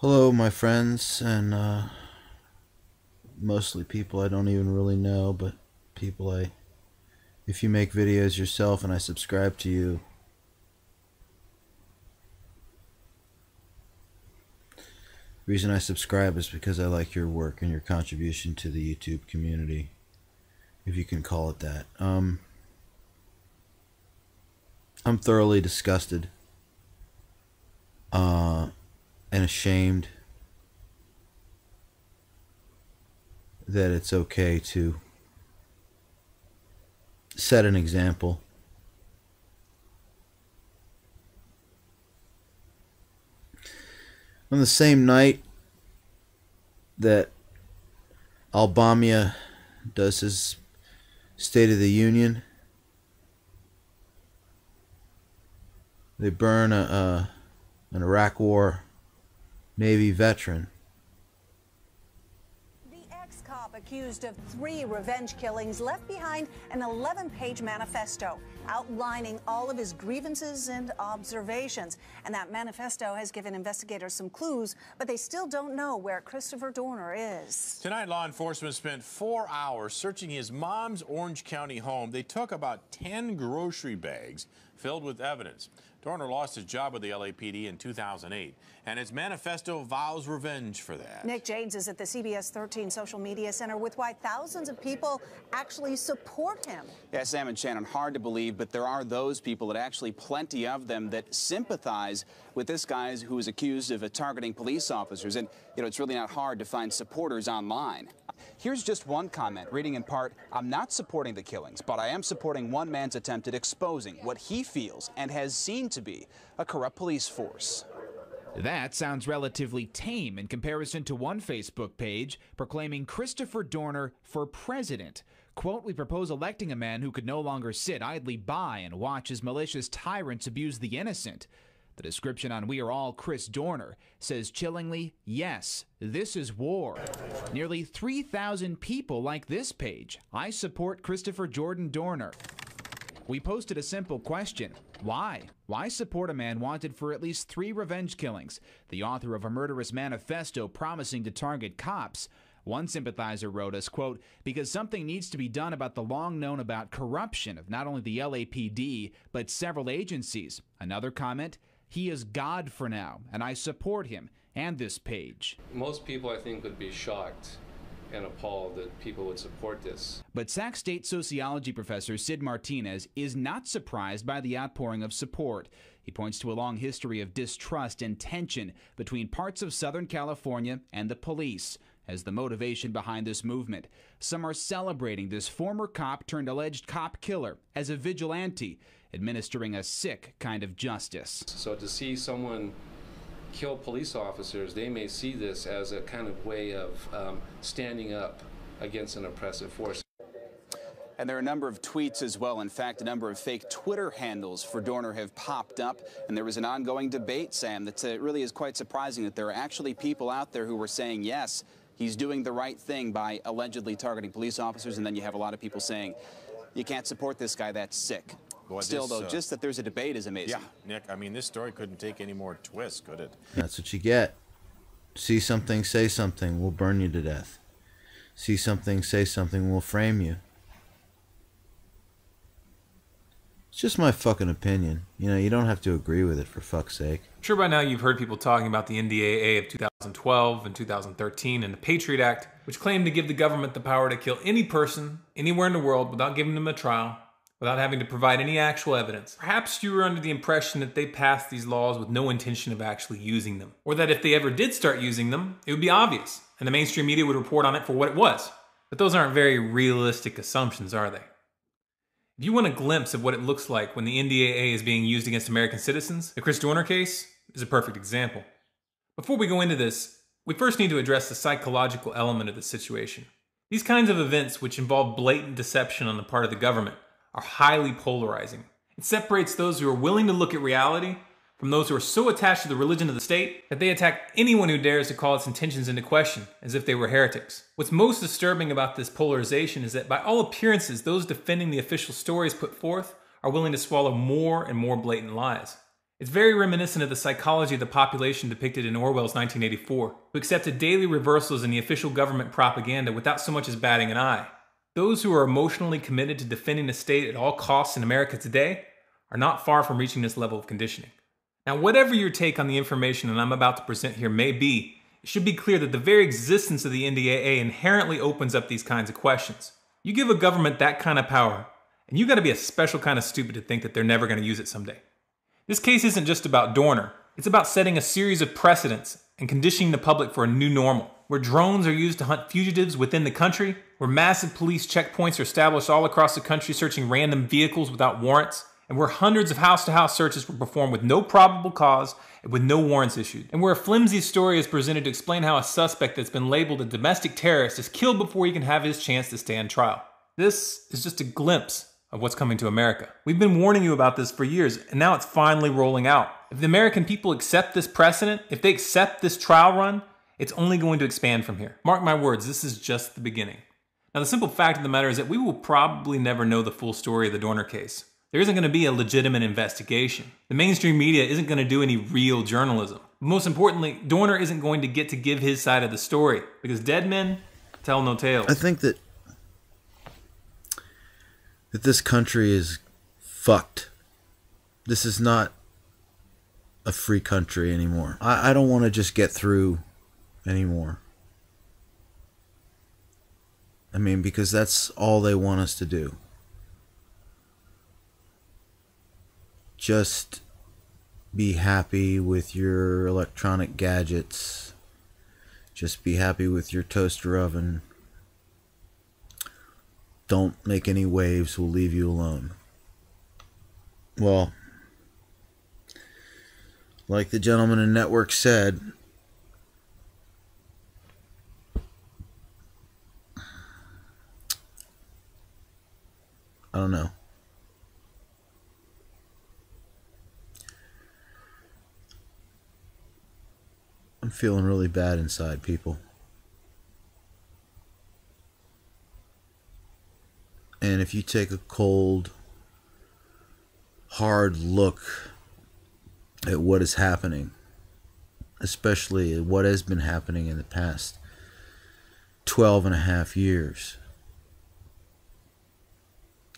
Hello, my friends, and mostly people I don't even really know, but people if you make videos yourself and I subscribe to you, the reason I subscribe is because I like your work and your contribution to the YouTube community, if you can call it that. I'm thoroughly disgusted and ashamed that it's okay to set an example. On the same night that Obama does his State of the Union, they burn an Iraq War Navy veteran. The ex-cop accused of 3 revenge killings left behind an 11-page manifesto outlining all of his grievances and observations. And that manifesto has given investigators some clues, but they still don't know where Christopher Dorner is. Tonight, law enforcement spent 4 hours searching his mom's Orange County home. They took about 10 grocery bags filled with evidence. Dorner lost his job with the LAPD in 2008, and his manifesto vows revenge for that. Nick James is at the CBS 13 Social Media Center with why thousands of people actually support him. Yeah, Sam and Shannon, hard to believe, but there are those people, and actually plenty of them, that sympathize with this guy who is accused of targeting police officers. And, you know, it's really not hard to find supporters online. Here's just one comment, reading in part, "I'm not supporting the killings, but I am supporting one man's attempt at exposing what he feels and has seen to be a corrupt police force." That sounds relatively tame in comparison to one Facebook page proclaiming Christopher Dorner for president. Quote, "We propose electing a man who could no longer sit idly by and watch as malicious tyrants abuse the innocent." The description on We Are All Chris Dorner says chillingly, yes, this is war. Nearly 3,000 people like this page. I support Christopher Jordan Dorner. We posted a simple question. Why? Why support a man wanted for at least 3 revenge killings, the author of a murderous manifesto promising to target cops? One sympathizer wrote us, quote, "Because something needs to be done about the long known about corruption of not only the LAPD, but several agencies." Another comment, "He is God for now, and I support him and this page." Most people, I think, would be shocked and appalled that people would support this. But Sac State sociology professor Sid Martinez is not surprised by the outpouring of support. He points to a long history of distrust and tension between parts of Southern California and the police as the motivation behind this movement. Some are celebrating this former cop turned alleged cop killer as a vigilante, administering a sick kind of justice. So to see someone kill police officers, they may see this as a kind of way of standing up against an oppressive force. And there are a number of tweets as well. In fact, a number of fake Twitter handles for Dorner have popped up. And there was an ongoing debate, Sam, that really is quite surprising that there are actually people out there who were saying, yes, he's doing the right thing by allegedly targeting police officers. And then you have a lot of people saying, you can't support this guy, that's sick. Boy, still, though, just that there's a debate is amazing. Yeah, Nick, I mean, this story couldn't take any more twists, could it? That's what you get. See something, say something, we'll burn you to death. See something, say something, we'll frame you. It's just my fucking opinion. You know, you don't have to agree with it, for fuck's sake. I'm sure by now you've heard people talking about the NDAA of 2012 and 2013 and the Patriot Act, which claimed to give the government the power to kill any person anywhere in the world without giving them a trial, without having to provide any actual evidence. Perhaps you were under the impression that they passed these laws with no intention of actually using them, or that if they ever did start using them, it would be obvious, and the mainstream media would report on it for what it was. But those aren't very realistic assumptions, are they? If you want a glimpse of what it looks like when the NDAA is being used against American citizens, the Chris Dorner case is a perfect example. Before we go into this, we first need to address the psychological element of the situation. These kinds of events, which involve blatant deception on the part of the government, are highly polarizing. It separates those who are willing to look at reality from those who are so attached to the religion of the state that they attack anyone who dares to call its intentions into question, as if they were heretics. What's most disturbing about this polarization is that by all appearances, those defending the official stories put forth are willing to swallow more and more blatant lies. It's very reminiscent of the psychology of the population depicted in Orwell's 1984, who accepted daily reversals in the official government propaganda without so much as batting an eye. Those who are emotionally committed to defending the state at all costs in America today are not far from reaching this level of conditioning. Now, whatever your take on the information that I'm about to present here may be, it should be clear that the very existence of the NDAA inherently opens up these kinds of questions. You give a government that kind of power, and you gotta be a special kind of stupid to think that they're never gonna use it someday. This case isn't just about Dorner. It's about setting a series of precedents and conditioning the public for a new normal, where drones are used to hunt fugitives within the country, where massive police checkpoints are established all across the country searching random vehicles without warrants, and where hundreds of house-to-house searches were performed with no probable cause and with no warrants issued, and where a flimsy story is presented to explain how a suspect that's been labeled a domestic terrorist is killed before he can have his chance to stand trial. This is just a glimpse of what's coming to America. We've been warning you about this for years, and now it's finally rolling out. If the American people accept this precedent, if they accept this trial run, it's only going to expand from here. Mark my words, this is just the beginning. Now, the simple fact of the matter is that we will probably never know the full story of the Dorner case. There isn't going to be a legitimate investigation. The mainstream media isn't going to do any real journalism. But most importantly, Dorner isn't going to get to give his side of the story, because dead men tell no tales. I think that this country is fucked. This is not a free country anymore. I don't want to just get through anymore. I mean, because that's all they want us to do. Just be happy with your electronic gadgets. Just be happy with your toaster oven. Don't make any waves, we'll leave you alone. Well, like the gentleman in Network said, I don't know. I'm feeling really bad inside, people. And if you take a cold, hard look at what is happening, especially what has been happening in the past 12 and a half years,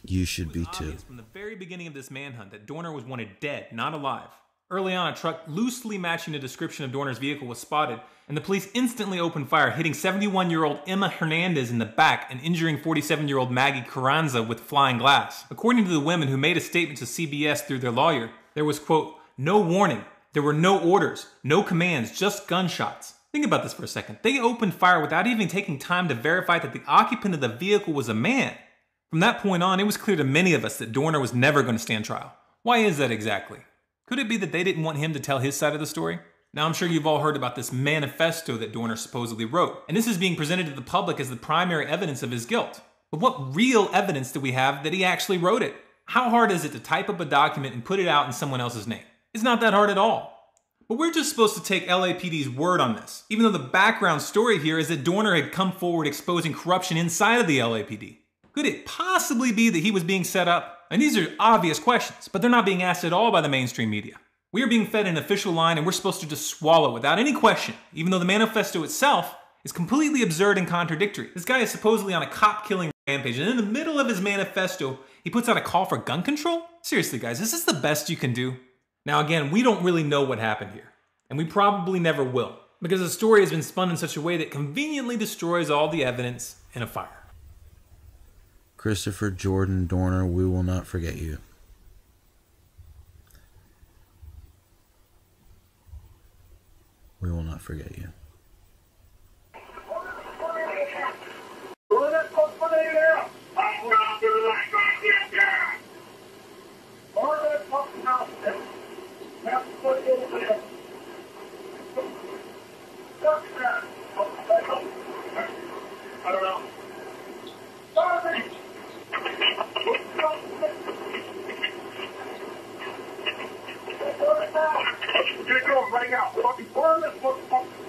you should be too. From the very beginning of this manhunt that Dorner was wanted dead, not alive. Early on, a truck loosely matching the description of Dorner's vehicle was spotted, and the police instantly opened fire, hitting 71-year-old Emma Hernandez in the back and injuring 47-year-old Maggie Carranza with flying glass. According to the women who made a statement to CBS through their lawyer, there was, quote, no warning, there were no orders, no commands, just gunshots. Think about this for a second. They opened fire without even taking time to verify that the occupant of the vehicle was a man. From that point on, it was clear to many of us that Dorner was never going to stand trial. Why is that exactly? Could it be that they didn't want him to tell his side of the story? Now, I'm sure you've all heard about this manifesto that Dorner supposedly wrote, and this is being presented to the public as the primary evidence of his guilt. But what real evidence do we have that he actually wrote it? How hard is it to type up a document and put it out in someone else's name? It's not that hard at all. But we're just supposed to take LAPD's word on this, even though the background story here is that Dorner had come forward exposing corruption inside of the LAPD. Could it possibly be that he was being set up? And these are obvious questions, but they're not being asked at all by the mainstream media. We are being fed an official line and we're supposed to just swallow without any question, even though the manifesto itself is completely absurd and contradictory. This guy is supposedly on a cop-killing rampage, and in the middle of his manifesto, he puts out a call for gun control? Seriously, guys, is this the best you can do? Now again, we don't really know what happened here, and we probably never will, because the story has been spun in such a way that conveniently destroys all the evidence in a fire. Christopher Jordan Dorner, we will not forget you. We will not forget you. I don't know. Get going right now. Fucking burn this motherfucker.